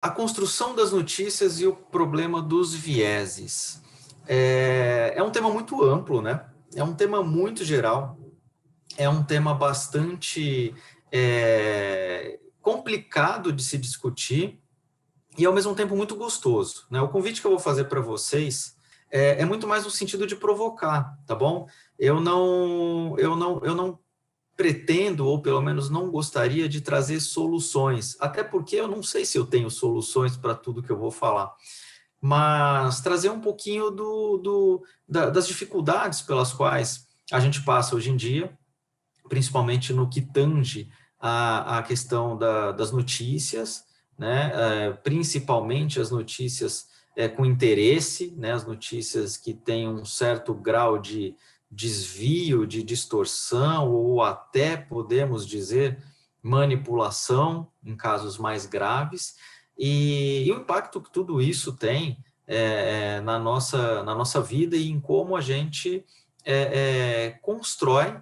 A construção das notícias e o problema dos vieses. É um tema muito amplo, né? É um tema muito geral, é um tema bastante complicado de se discutir e, ao mesmo tempo, muito gostoso, né? O convite que eu vou fazer para vocês é muito mais no sentido de provocar, tá bom? Eu não pretendo, ou pelo menos não gostaria de trazer soluções, até porque eu não sei se eu tenho soluções para tudo que eu vou falar, mas trazer um pouquinho das dificuldades pelas quais a gente passa hoje em dia, principalmente no que tange a questão das notícias, né? Principalmente as notícias com interesse, né? As notícias que têm um certo grau de desvio, de distorção, ou até, podemos dizer, manipulação, em casos mais graves, e o impacto que tudo isso tem na nossa vida e em como a gente constrói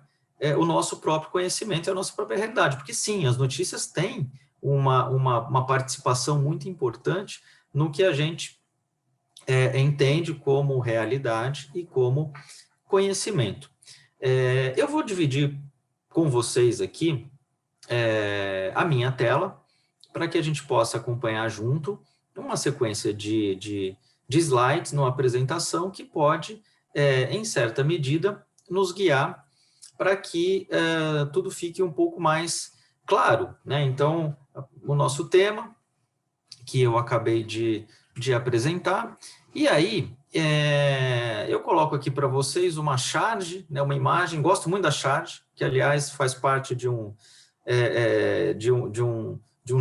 o nosso próprio conhecimento e a nossa própria realidade. Porque, sim, as notícias têm uma participação muito importante no que a gente entende como realidade e como conhecimento. Eu vou dividir com vocês aqui a minha tela, para que a gente possa acompanhar junto uma sequência de slides numa apresentação que pode, em certa medida, nos guiar para que tudo fique um pouco mais claro, né? Então, o nosso tema, que eu acabei de apresentar, e aí eu coloco aqui para vocês uma charge, né, uma imagem, gosto muito da charge, que, aliás, faz parte de um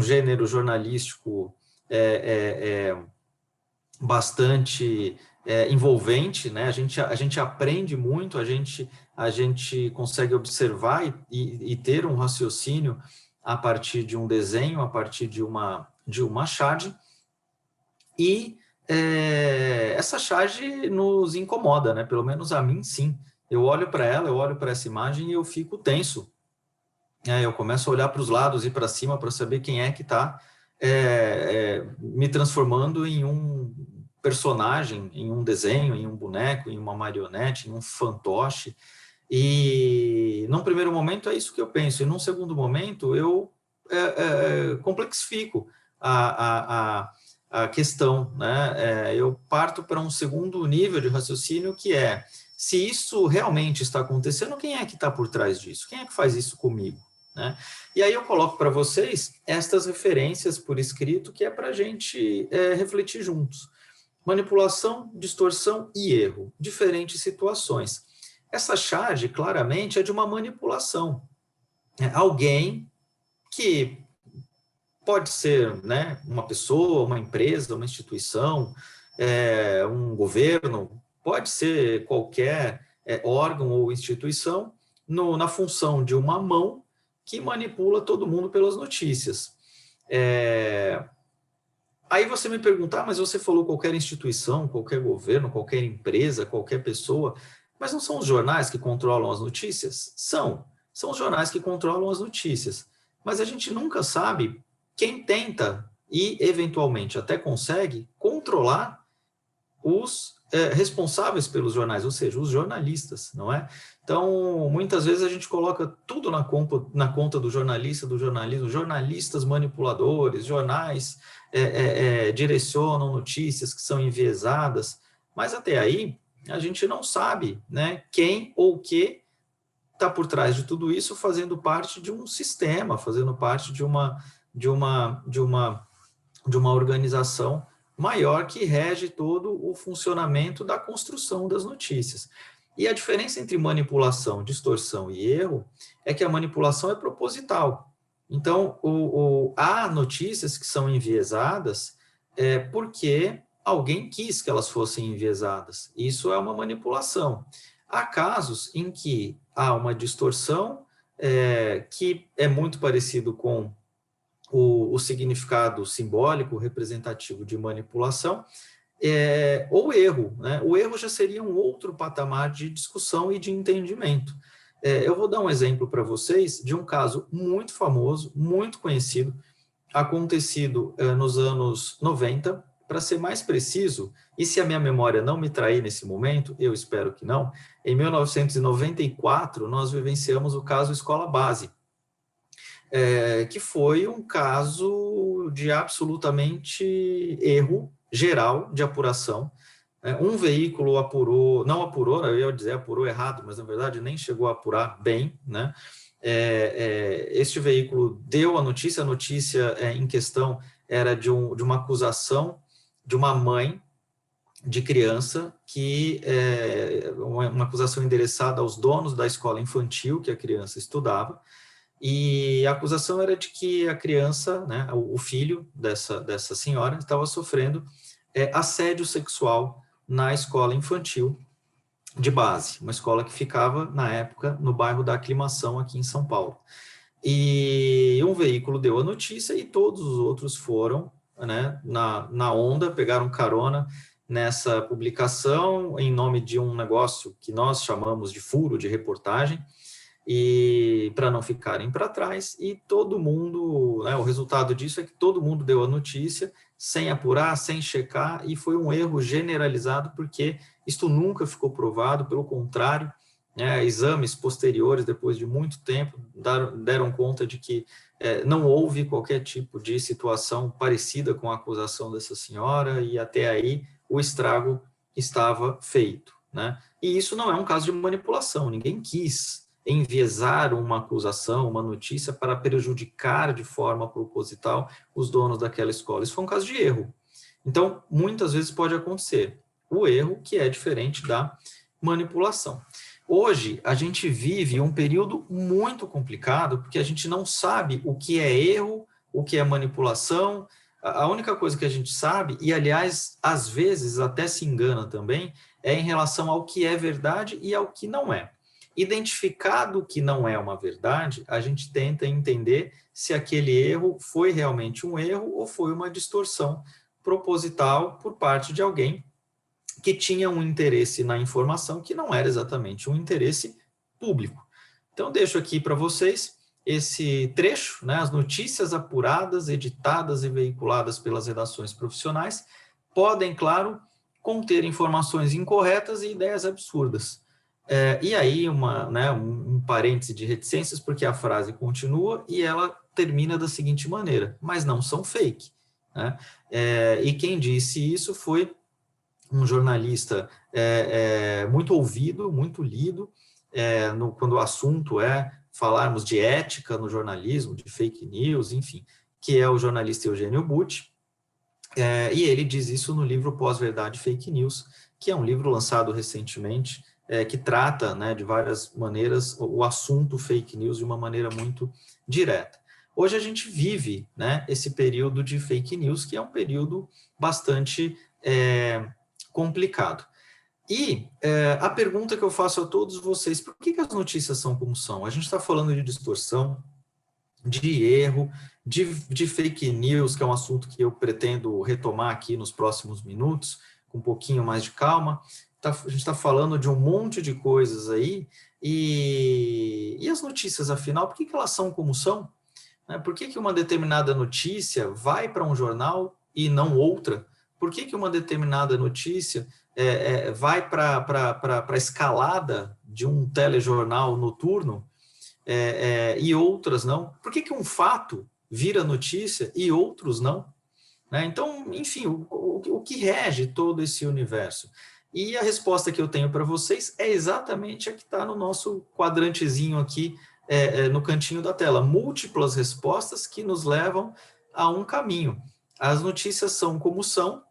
gênero jornalístico bastante envolvente, né? A gente aprende muito, a gente consegue observar e ter um raciocínio a partir de um desenho, a partir de uma charge, e essa charge nos incomoda, né? Pelo menos a mim, sim. Eu olho para ela, eu olho para essa imagem e eu fico tenso. Eu começo a olhar para os lados e para cima para saber quem é que está me transformando em um personagem, em um desenho, em um boneco, em uma marionete, em um fantoche. E, num primeiro momento, é isso que eu penso. E, num segundo momento, eu complexifico a questão, né? Eu parto para um segundo nível de raciocínio, que é: se isso realmente está acontecendo, quem é que está por trás disso? Quem é que faz isso comigo? Né? E aí eu coloco para vocês estas referências por escrito, que é para a gente refletir juntos. Manipulação, distorção e erro. Diferentes situações. Essa charge, claramente, é de uma manipulação. Alguém que pode ser, né, uma pessoa, uma empresa, uma instituição, um governo, pode ser qualquer órgão ou instituição, na função de uma mão que manipula todo mundo pelas notícias. Aí você me pergunta, mas você falou qualquer instituição, qualquer governo, qualquer empresa, qualquer pessoa, mas não são os jornais que controlam as notícias? São os jornais que controlam as notícias, mas a gente nunca sabe quem tenta e, eventualmente, até consegue controlar os responsáveis pelos jornais, ou seja, os jornalistas, não é? Então, muitas vezes a gente coloca tudo na conta do jornalista, do jornalismo, jornalistas manipuladores, jornais direcionam notícias que são enviesadas, mas até aí a gente não sabe, né, quem ou que está por trás de tudo isso, fazendo parte de um sistema, fazendo parte de uma organização maior que rege todo o funcionamento da construção das notícias. E a diferença entre manipulação, distorção e erro é que a manipulação é proposital. Então, há notícias que são enviesadas porque alguém quis que elas fossem enviesadas. Isso é uma manipulação. Há casos em que há uma distorção que é muito parecido com o significado simbólico representativo de manipulação, ou erro, né? O erro já seria um outro patamar de discussão e de entendimento. Eu vou dar um exemplo para vocês de um caso muito famoso, muito conhecido, acontecido nos anos 90, para ser mais preciso, e se a minha memória não me trair nesse momento, eu espero que não, em 1994 nós vivenciamos o caso Escola Base, que foi um caso de absolutamente erro geral de apuração. Um veículo apurou, não apurou, eu ia dizer apurou errado, mas na verdade nem chegou a apurar bem, né? Este veículo deu a notícia em questão era de uma acusação de uma mãe de criança, uma acusação endereçada aos donos da escola infantil que a criança estudava, e a acusação era de que a criança, né, o filho dessa senhora, estava sofrendo assédio sexual na escola infantil de base, uma escola que ficava, na época, no bairro da Aclimação, aqui em São Paulo. E um veículo deu a notícia e todos os outros foram, né, na onda, pegaram carona nessa publicação em nome de um negócio que nós chamamos de furo de reportagem, e para não ficarem para trás, e todo mundo, né, o resultado disso é que todo mundo deu a notícia sem apurar, sem checar, e foi um erro generalizado, porque isto nunca ficou provado, pelo contrário, né, exames posteriores, depois de muito tempo, deram conta de que não houve qualquer tipo de situação parecida com a acusação dessa senhora, e até aí o estrago estava feito, né? E isso não é um caso de manipulação, ninguém quis enviesar uma acusação, uma notícia para prejudicar de forma proposital os donos daquela escola. Isso foi um caso de erro. Então, muitas vezes pode acontecer o erro, que é diferente da manipulação. Hoje, a gente vive um período muito complicado, porque a gente não sabe o que é erro, o que é manipulação. A única coisa que a gente sabe, e aliás, às vezes até se engana também, é em relação ao que é verdade e ao que não é. Identificado o que não é uma verdade, a gente tenta entender se aquele erro foi realmente um erro ou foi uma distorção proposital por parte de alguém que tinha um interesse na informação que não era exatamente um interesse público. Então, deixo aqui para vocês esse trecho, né, as notícias apuradas, editadas e veiculadas pelas redações profissionais podem, claro, conter informações incorretas e ideias absurdas. E aí, um parêntese de reticências, porque a frase continua e ela termina da seguinte maneira: mas não são fake. Né? E quem disse isso foi um jornalista muito ouvido, muito lido, quando o assunto é falarmos de ética no jornalismo, de fake news, enfim, que é o jornalista Eugênio Butti, e ele diz isso no livro Pós-Verdade Fake News, que é um livro lançado recentemente, que trata, né, de várias maneiras o assunto fake news de uma maneira muito direta. Hoje a gente vive, né, esse período de fake news, que é um período bastante complicado. E a pergunta que eu faço a todos vocês: por que as notícias são como são? A gente está falando de distorção, de erro, de fake news, que é um assunto que eu pretendo retomar aqui nos próximos minutos, com um pouquinho mais de calma. A gente está falando de um monte de coisas aí, e as notícias, afinal, por que elas são como são? Por que uma determinada notícia vai para um jornal e não outra? Por que uma determinada notícia vai para a escalada de um telejornal noturno e outras não? Por que um fato vira notícia e outros não? Então, enfim, o que rege todo esse universo? E a resposta que eu tenho para vocês é exatamente a que está no nosso quadrantezinho aqui, no cantinho da tela. Múltiplas respostas que nos levam a um caminho. As notícias são como são,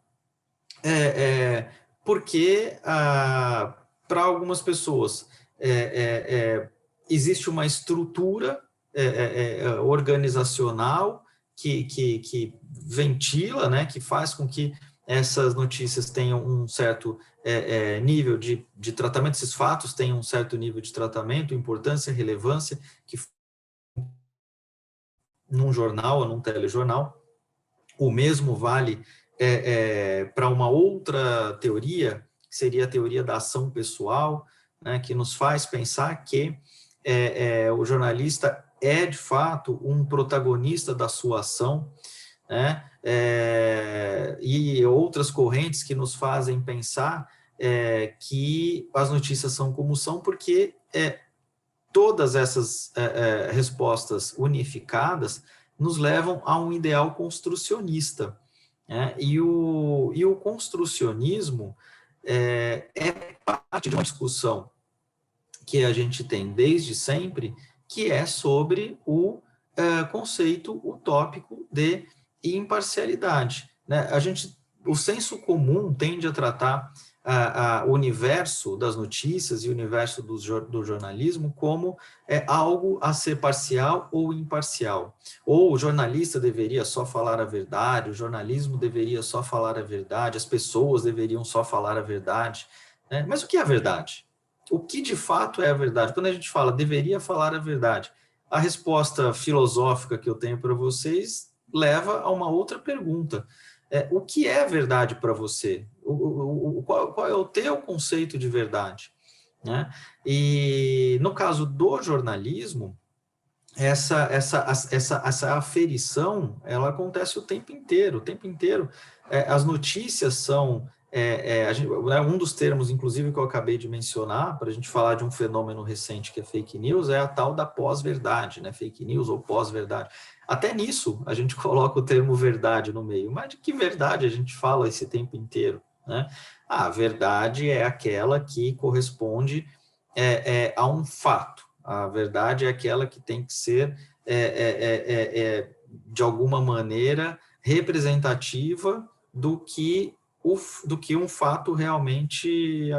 porque para algumas pessoas existe uma estrutura organizacional que ventila, né, que faz com que essas notícias tenham um certo nível de tratamento, esses fatos tenham um certo nível de tratamento, importância, relevância, que num jornal ou num telejornal. O mesmo vale para uma outra teoria, que seria a teoria da ação pessoal, né, que nos faz pensar que o jornalista é, de fato, um protagonista da sua ação, né? E outras correntes que nos fazem pensar que as notícias são como são, porque todas essas respostas unificadas nos levam a um ideal construcionista, né? E o construcionismo é parte de uma discussão que a gente tem desde sempre, que é sobre o conceito utópico de imparcialidade, né? O senso comum tende a tratar o universo das notícias e o universo do jornalismo como algo a ser parcial ou imparcial. Ou o jornalista deveria só falar a verdade, o jornalismo deveria só falar a verdade, as pessoas deveriam só falar a verdade, né? Mas o que é a verdade? O que de fato é a verdade? Quando a gente fala deveria falar a verdade, a resposta filosófica que eu tenho para vocês leva a uma outra pergunta. O que é verdade para você? Qual é o teu conceito de verdade? Né? E no caso do jornalismo, essa aferição, ela acontece o tempo inteiro, as notícias são, um dos termos, inclusive, que eu acabei de mencionar, para a gente falar de um fenômeno recente que é fake news, é a tal da pós-verdade, né? Fake news ou pós-verdade. Até nisso, a gente coloca o termo verdade no meio, mas de que verdade a gente fala esse tempo inteiro, né? A verdade é aquela que corresponde a um fato. A verdade é aquela que tem que ser, de alguma maneira, representativa do que um fato realmente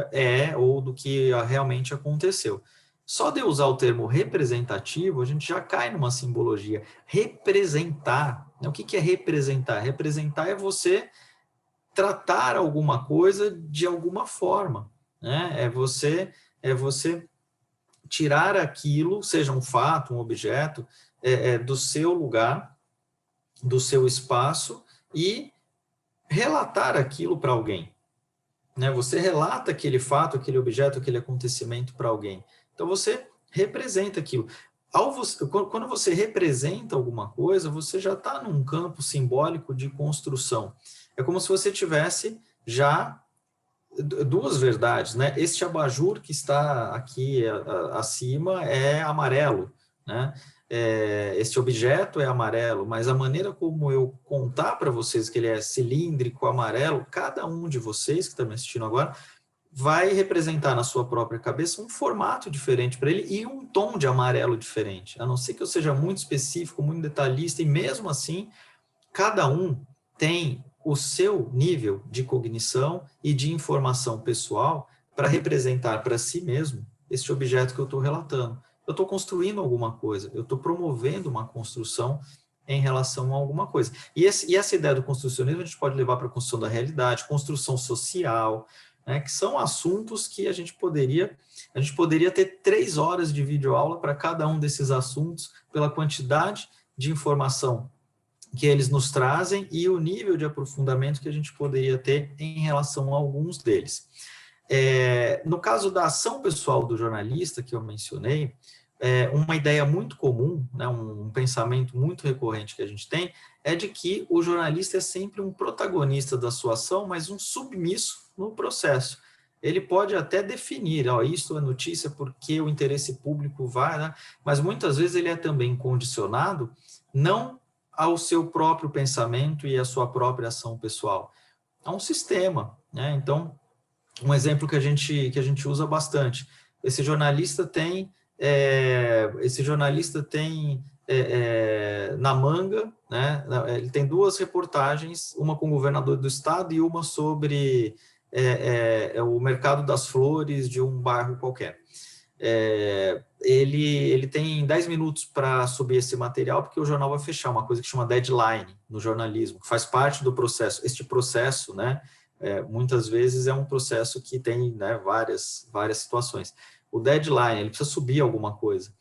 ou do que realmente aconteceu. Só de usar o termo representativo, a gente já cai numa simbologia. Representar, né? O que é representar? Representar é você tratar alguma coisa de alguma forma, né? É você tirar aquilo, seja um fato, um objeto, do seu lugar, do seu espaço e relatar aquilo para alguém, né? Você relata aquele fato, aquele objeto, aquele acontecimento para alguém. Então, você representa aquilo. Quando você representa alguma coisa, você já está num campo simbólico de construção. É como se você tivesse já duas verdades, né? Este abajur que está aqui acima é amarelo, né? Este objeto é amarelo, mas a maneira como eu contar para vocês que ele é cilíndrico, amarelo, cada um de vocês que está me assistindo agora vai representar na sua própria cabeça um formato diferente para ele e um tom de amarelo diferente. A não ser que eu seja muito específico, muito detalhista, e mesmo assim, cada um tem o seu nível de cognição e de informação pessoal para representar para si mesmo este objeto que eu estou relatando. Eu estou construindo alguma coisa, eu estou promovendo uma construção em relação a alguma coisa. E essa ideia do construcionismo a gente pode levar para a construção da realidade, construção social, né, que são assuntos que a gente poderia ter 3 horas de videoaula para cada um desses assuntos, pela quantidade de informação que eles nos trazem e o nível de aprofundamento que a gente poderia ter em relação a alguns deles. No caso da ação pessoal do jornalista, que eu mencionei, uma ideia muito comum, né, um pensamento muito recorrente que a gente tem, é de que o jornalista é sempre um protagonista da sua ação, mas um submisso no processo. Ele pode até definir, isso é notícia porque o interesse público vai, né, mas muitas vezes ele é também condicionado, não ao seu próprio pensamento e à sua própria ação pessoal, a um sistema, né? Então, um exemplo que a gente usa bastante, esse jornalista tem na manga, né? Ele tem 2 reportagens, uma com o governador do estado e uma sobre o mercado das flores de um bairro qualquer. Ele tem 10 minutos para subir esse material, porque o jornal vai fechar, uma coisa que chama deadline no jornalismo, que faz parte do processo. Este processo, né, muitas vezes é um processo que tem, né, várias situações. O deadline, ele precisa subir alguma coisa.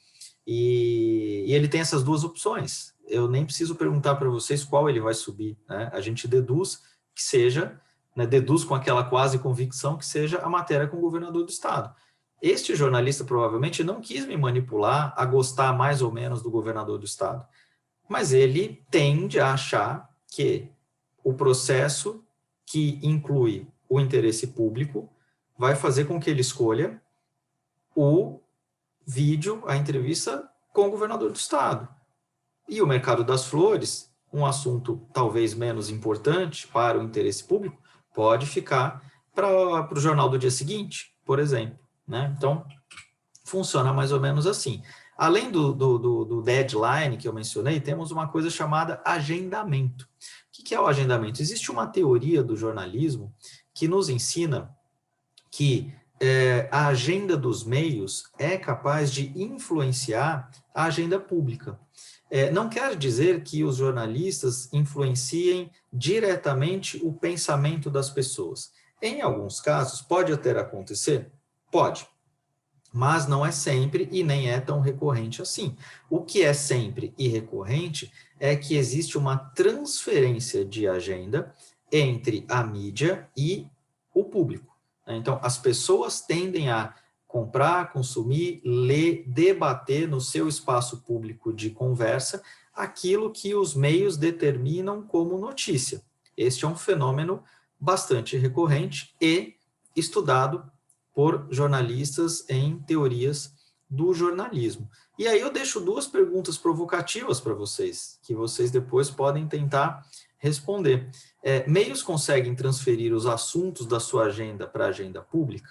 E ele tem essas 2 opções. Eu nem preciso perguntar para vocês qual ele vai subir, né? A gente deduz que seja, né, deduz com aquela quase convicção que seja a matéria com o governador do estado. Este jornalista provavelmente não quis me manipular a gostar mais ou menos do governador do estado, mas ele tende a achar que o processo que inclui o interesse público vai fazer com que ele escolha o vídeo, a entrevista com o governador do estado. E o mercado das flores, um assunto talvez menos importante para o interesse público, pode ficar para o jornal do dia seguinte, por exemplo, né? Então, funciona mais ou menos assim. Além do deadline que eu mencionei, temos uma coisa chamada agendamento. O que é o agendamento? Existe uma teoria do jornalismo que nos ensina que a agenda dos meios é capaz de influenciar a agenda pública. Não quer dizer que os jornalistas influenciem diretamente o pensamento das pessoas. Em alguns casos, pode até acontecer? Pode, mas não é sempre e nem é tão recorrente assim. O que é sempre e recorrente é que existe uma transferência de agenda entre a mídia e o público. Então, as pessoas tendem a comprar, consumir, ler, debater no seu espaço público de conversa aquilo que os meios determinam como notícia. Este é um fenômeno bastante recorrente e estudado por jornalistas em teorias do jornalismo. E aí eu deixo duas perguntas provocativas para vocês, que vocês depois podem tentar responder. Meios conseguem transferir os assuntos da sua agenda para a agenda pública?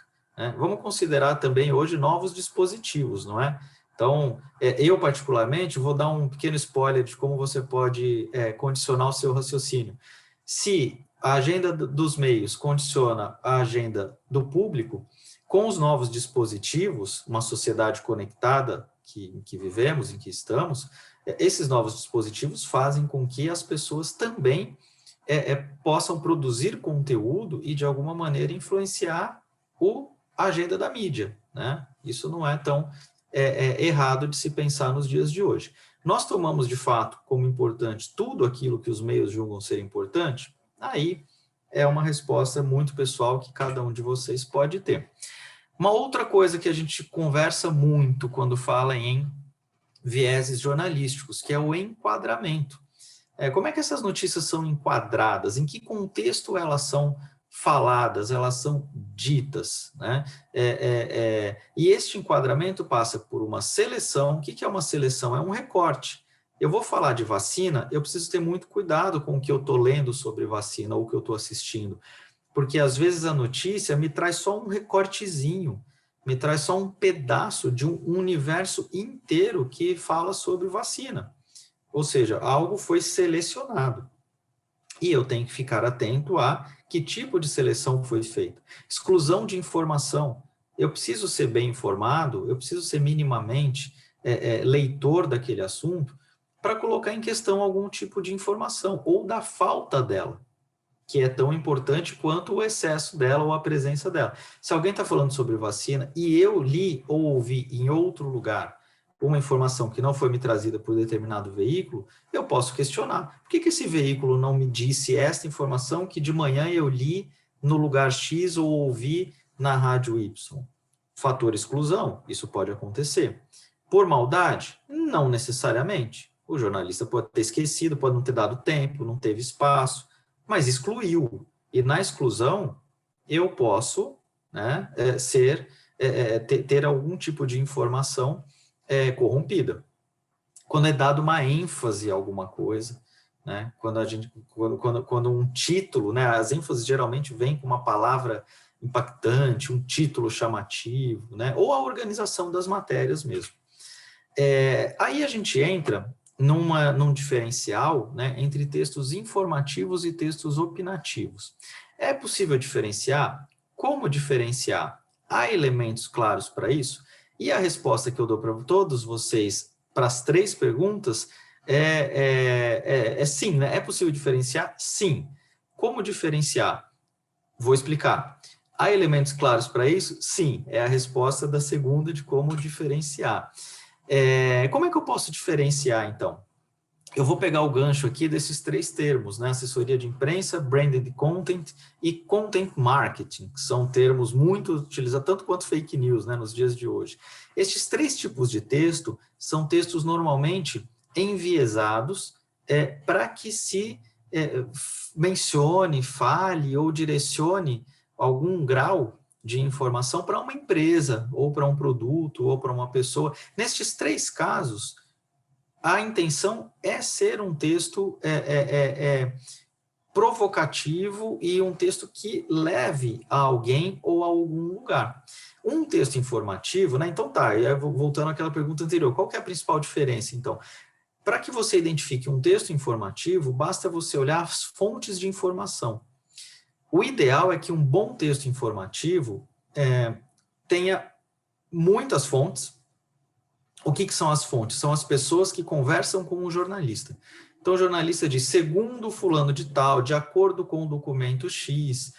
Vamos considerar também hoje novos dispositivos, não é? Então, eu particularmente vou dar um pequeno spoiler de como você pode condicionar o seu raciocínio. Se a agenda dos meios condiciona a agenda do público, com os novos dispositivos, uma sociedade conectada que vivemos, em que estamos, esses novos dispositivos fazem com que as pessoas também possam produzir conteúdo e, de alguma maneira, influenciar a agenda da mídia, né? Isso não é tão errado de se pensar nos dias de hoje. Nós tomamos, de fato, como importante tudo aquilo que os meios julgam ser importante? Aí é uma resposta muito pessoal que cada um de vocês pode ter. Uma outra coisa que a gente conversa muito quando fala em vieses jornalísticos, que é o enquadramento. Como é que essas notícias são enquadradas? Em que contexto elas são faladas, elas são ditas, né? E este enquadramento passa por uma seleção. O que é uma seleção? É um recorte. Eu vou falar de vacina, eu preciso ter muito cuidado com o que eu estou lendo sobre vacina ou o que eu estou assistindo, porque às vezes a notícia me traz só um recortezinho, me traz só um pedaço de um universo inteiro que fala sobre vacina. Ou seja, algo foi selecionado. E eu tenho que ficar atento a que tipo de seleção foi feita. Exclusão de informação. Eu preciso ser bem informado, eu preciso ser minimamente leitor daquele assunto para colocar em questão algum tipo de informação ou da falta dela, que é tão importante quanto o excesso dela ou a presença dela. Se alguém está falando sobre vacina e eu li ou ouvi em outro lugar uma informação que não foi me trazida por determinado veículo, eu posso questionar. Por que esse veículo não me disse esta informação que de manhã eu li no lugar X ou ouvi na rádio Y? Fator exclusão, isso pode acontecer. Por maldade? Não necessariamente. O jornalista pode ter esquecido, pode não ter dado tempo, não teve espaço, mas excluiu. E na exclusão, eu posso, né, ter algum tipo de informação corrompida. Quando é dado uma ênfase a alguma coisa, né, quando um título, né, as ênfases geralmente vêm com uma palavra impactante, um título chamativo, né, ou a organização das matérias mesmo. Aí a gente entra num diferencial, né, entre textos informativos e textos opinativos. É possível diferenciar? Como diferenciar? Há elementos claros para isso? E a resposta que eu dou para todos vocês, para as três perguntas, é sim, né? É possível diferenciar? Sim. Como diferenciar? Vou explicar. Há elementos claros para isso? Sim, é a resposta da segunda de como diferenciar. Como é que eu posso diferenciar, então? eu vou pegar o gancho aqui desses 3 termos, né? Assessoria de imprensa, branded content e content marketing, que são termos muito utilizados, tanto quanto fake news, né, nos dias de hoje. Estes 3 tipos de texto são textos normalmente enviesados para que se mencione, fale ou direcione algum grau de informação para uma empresa, ou para um produto, ou para uma pessoa. Nestes 3 casos, a intenção é ser um texto provocativo e um texto que leve a alguém ou a algum lugar. Um texto informativo, né? Então tá, voltando àquela pergunta anterior, qual que é a principal diferença, então? Para que você identifique um texto informativo, basta você olhar as fontes de informação. O ideal é que um bom texto informativo tenha muitas fontes. O que são as fontes? São as pessoas que conversam com o jornalista. Então, o jornalista diz, segundo fulano de tal, de acordo com o documento X,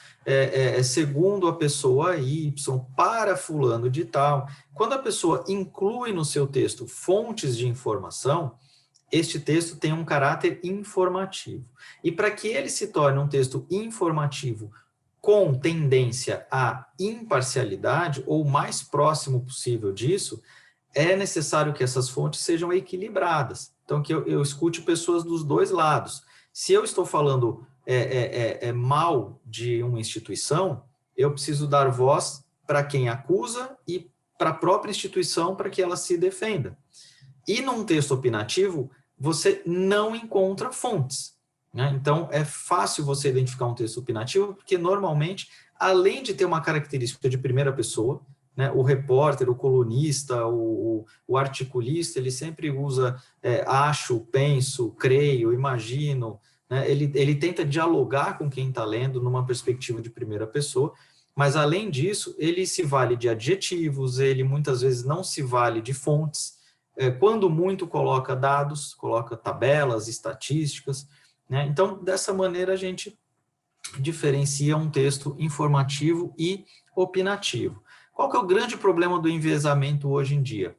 segundo a pessoa Y, para fulano de tal. Quando a pessoa inclui no seu texto fontes de informação, este texto tem um caráter informativo. E para que ele se torne um texto informativo com tendência à imparcialidade, ou o mais próximo possível disso, é necessário que essas fontes sejam equilibradas. Então, que eu escute pessoas dos 2 lados. Se eu estou falando mal de uma instituição, eu preciso dar voz para quem acusa e para a própria instituição para que ela se defenda. E num texto opinativo, você não encontra fontes, né? Então, é fácil você identificar um texto opinativo, porque normalmente, além de ter uma característica de primeira pessoa, né, o repórter, o colunista, o articulista, ele sempre usa acho, penso, creio, imagino, né? Ele tenta dialogar com quem está lendo numa perspectiva de primeira pessoa, mas além disso, ele se vale de adjetivos, ele muitas vezes não se vale de fontes, quando muito coloca dados, coloca tabelas, estatísticas, né? Então, dessa maneira a gente diferencia um texto informativo e opinativo. Qual que é o grande problema do enviesamento hoje em dia?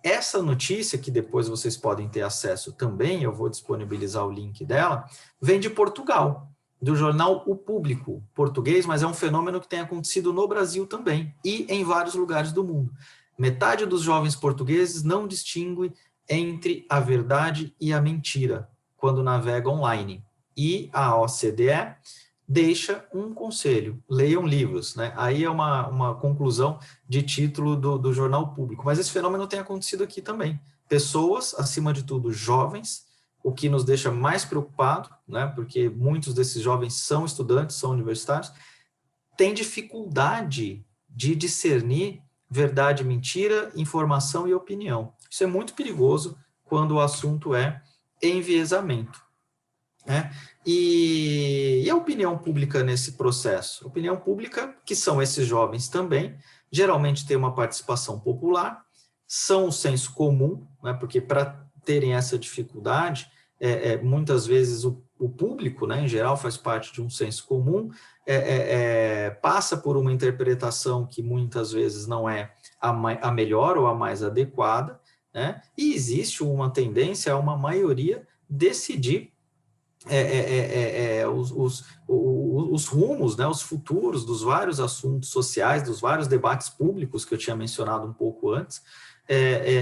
Essa notícia, que depois vocês podem ter acesso também, eu vou disponibilizar o link dela, vem de Portugal, do jornal O Público, português, mas é um fenômeno que tem acontecido no Brasil também e em vários lugares do mundo. Metade dos jovens portugueses não distingue entre a verdade e a mentira quando navega online. E a OCDE deixa um conselho, leiam livros, né? Aí é uma conclusão de título do jornal Público, mas esse fenômeno tem acontecido aqui também. Pessoas, acima de tudo, jovens, o que nos deixa mais preocupado, né? Porque muitos desses jovens são estudantes, são universitários, têm dificuldade de discernir verdade, mentira, informação e opinião. Isso é muito perigoso quando o assunto é enviesamento, né? E a opinião pública nesse processo? A opinião pública, que são esses jovens também, geralmente tem uma participação popular, são o senso comum, né? Porque para terem essa dificuldade, muitas vezes o público, né, em geral, faz parte de um senso comum, passa por uma interpretação que muitas vezes não é a melhor ou a mais adequada, né? E existe uma tendência a uma maioria decidir os rumos, né, os futuros dos vários assuntos sociais, dos vários debates públicos que eu tinha mencionado um pouco antes,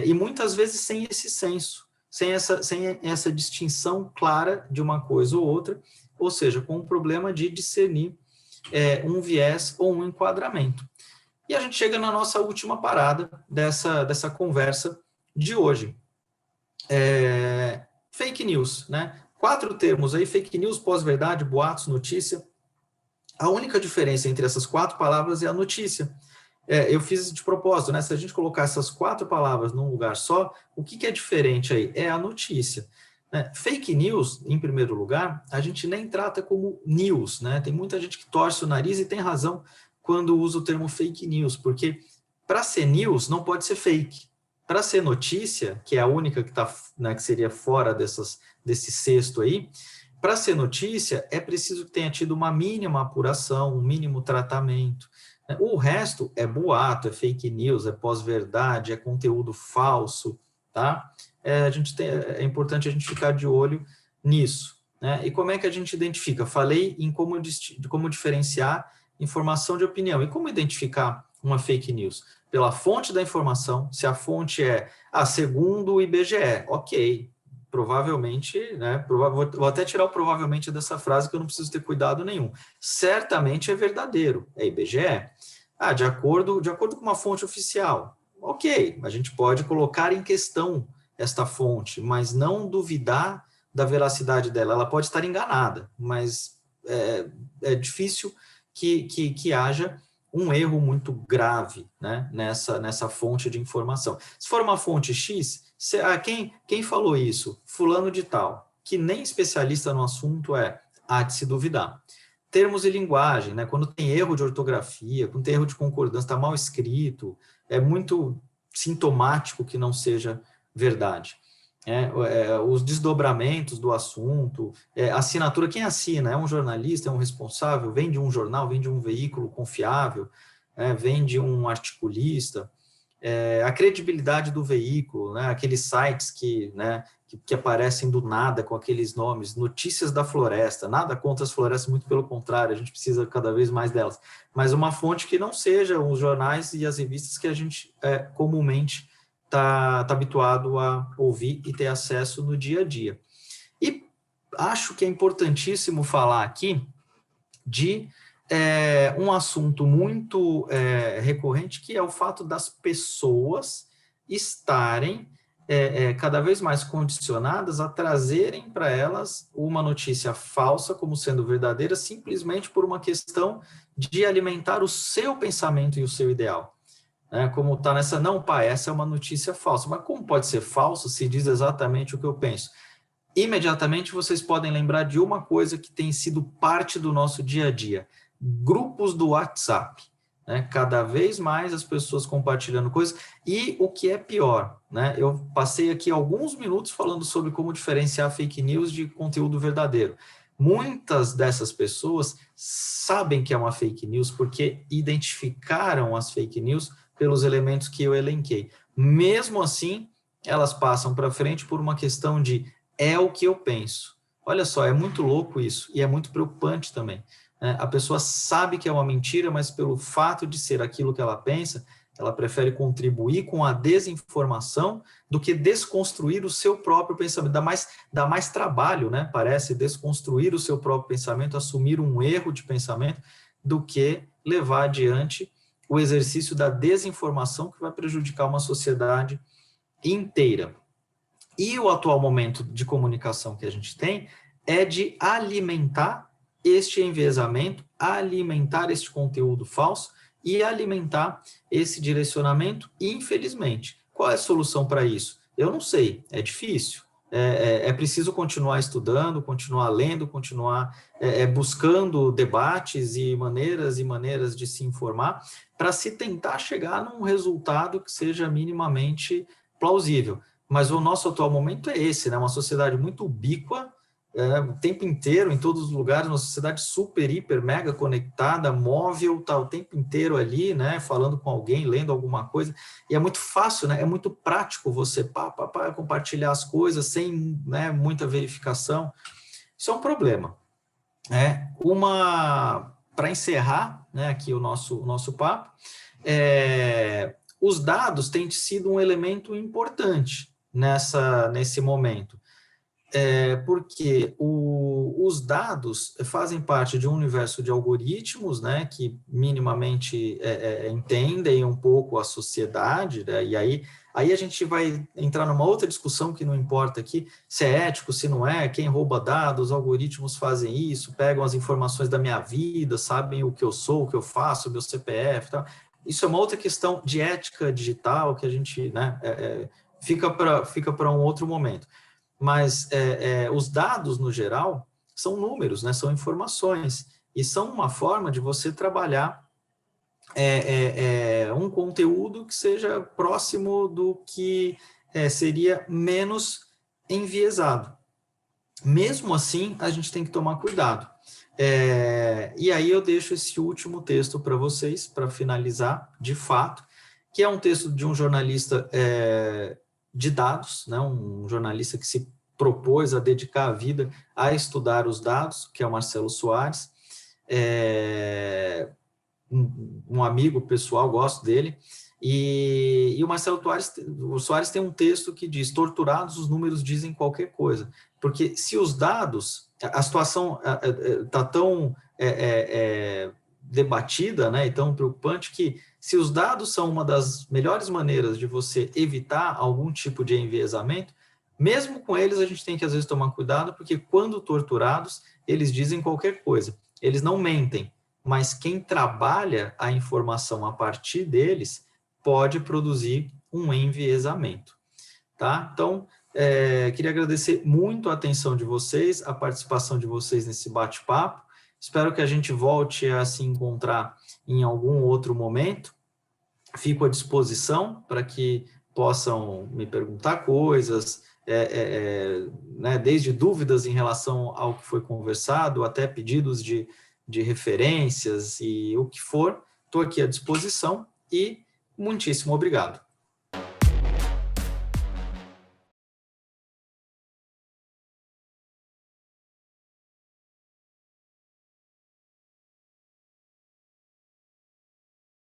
e muitas vezes sem esse senso, sem essa distinção clara de uma coisa ou outra, ou seja, com o problema de discernir um viés ou um enquadramento. E a gente chega na nossa última parada dessa conversa de hoje. Fake news, né? 4 termos aí, fake news, pós-verdade, boatos, notícia. A única diferença entre essas 4 palavras é a notícia. Eu fiz de propósito, né? Se a gente colocar essas 4 palavras num lugar só, o que é diferente aí? É a notícia. Né? Fake news, em primeiro lugar, a gente nem trata como news, né? Tem muita gente que torce o nariz e tem razão quando usa o termo fake news, porque para ser news não pode ser fake. Para ser notícia, que é a única que, né, que seria fora desse cesto aí, para ser notícia é preciso que tenha tido uma mínima apuração, um mínimo tratamento. O resto é boato, é fake news, é pós-verdade, é conteúdo falso, tá? é importante a gente ficar de olho nisso, né? E como é que a gente identifica? Falei em como diferenciar informação de opinião. E como identificar uma fake news? Pela fonte da informação, se a fonte é, segundo o IBGE, ok, provavelmente, né, vou até tirar o provavelmente dessa frase, que eu não preciso ter cuidado nenhum. Certamente é verdadeiro, é IBGE. De acordo com uma fonte oficial, ok, a gente pode colocar em questão esta fonte, mas não duvidar da veracidade dela. Ela pode estar enganada, mas é difícil que haja um erro muito grave, né, nessa fonte de informação. Se for uma fonte X, quem falou isso? Fulano de tal, que nem especialista no assunto há de se duvidar. Termos e linguagem, né, quando tem erro de ortografia, quando tem erro de concordância, está mal escrito, é muito sintomático que não seja verdade. Os desdobramentos do assunto, assinatura, quem assina? É um jornalista, é um responsável, vem de um jornal, vem de um veículo confiável, vem de um articulista, a credibilidade do veículo, né? Aqueles sites que aparecem do nada com aqueles nomes, notícias da floresta, nada contra as florestas, muito pelo contrário, a gente precisa cada vez mais delas, mas uma fonte que não seja os jornais e as revistas que a gente comumente está habituado a ouvir e ter acesso no dia a dia. E acho que é importantíssimo falar aqui de um assunto muito recorrente, que é o fato das pessoas estarem cada vez mais condicionadas a trazerem para elas uma notícia falsa como sendo verdadeira, simplesmente por uma questão de alimentar o seu pensamento e o seu ideal. Como está nessa, não, pai, essa é uma notícia falsa. Mas como pode ser falso se diz exatamente o que eu penso? Imediatamente vocês podem lembrar de uma coisa que tem sido parte do nosso dia a dia: grupos do WhatsApp. Cada vez mais as pessoas compartilhando coisas, e o que é pior, eu passei aqui alguns minutos falando sobre como diferenciar fake news de conteúdo verdadeiro. Muitas dessas pessoas sabem que é uma fake news porque identificaram as fake news pelos elementos que eu elenquei. Mesmo assim, elas passam para frente por uma questão de é o que eu penso. Olha só, é muito louco isso, e é muito preocupante também. A pessoa sabe que é uma mentira, mas pelo fato de ser aquilo que ela pensa, ela prefere contribuir com a desinformação do que desconstruir o seu próprio pensamento. Dá mais trabalho, né? Parece desconstruir o seu próprio pensamento, assumir um erro de pensamento, do que levar adiante o exercício da desinformação, que vai prejudicar uma sociedade inteira. E o atual momento de comunicação que a gente tem é de alimentar este enviesamento, alimentar este conteúdo falso e alimentar esse direcionamento, infelizmente. Qual é a solução para isso? Eu não sei, é difícil. É preciso continuar estudando, continuar lendo, continuar buscando debates e maneiras de se informar, para se tentar chegar num resultado que seja minimamente plausível. Mas o nosso atual momento é esse, né? Uma sociedade muito ubíqua, o tempo inteiro, em todos os lugares, uma sociedade super, hiper, mega conectada, móvel, tá o tempo inteiro ali, né? Falando com alguém, lendo alguma coisa, e é muito fácil, né? É muito prático você compartilhar as coisas sem, né, muita verificação. Isso é um problema. Para encerrar, né, aqui o nosso papo, os dados têm sido um elemento importante nesse momento, porque os dados fazem parte de um universo de algoritmos, né, que minimamente entendem um pouco a sociedade, né, e aí a gente vai entrar numa outra discussão que não importa aqui, se é ético, se não é, quem rouba dados, os algoritmos fazem isso, pegam as informações da minha vida, sabem o que eu sou, o que eu faço, meu CPF e tal. Isso é uma outra questão de ética digital que a gente, né, fica para um outro momento. Mas os dados, no geral, são números, né, são informações, e são uma forma de você trabalhar um conteúdo que seja próximo do que seria menos enviesado. Mesmo assim, a gente tem que tomar cuidado. E aí eu deixo esse último texto para vocês, para finalizar, de fato, que é um texto de um jornalista de dados, né, um jornalista que se propôs a dedicar a vida a estudar os dados, que é o Marcelo Soares, um amigo pessoal, gosto dele, e o Marcelo Soares tem um texto que diz: torturados, os números dizem qualquer coisa, porque se os dados, a situação está tão debatida, né, e tão preocupante, que se os dados são uma das melhores maneiras de você evitar algum tipo de enviesamento, mesmo com eles a gente tem que às vezes tomar cuidado, porque quando torturados, eles dizem qualquer coisa, eles não mentem, mas quem trabalha a informação a partir deles pode produzir um enviesamento, tá? Então, queria agradecer muito a atenção de vocês, a participação de vocês nesse bate-papo. Espero que a gente volte a se encontrar em algum outro momento. Fico à disposição para que possam me perguntar coisas, né, desde dúvidas em relação ao que foi conversado, até pedidos de referências e o que for. Estou aqui à disposição e muitíssimo obrigado.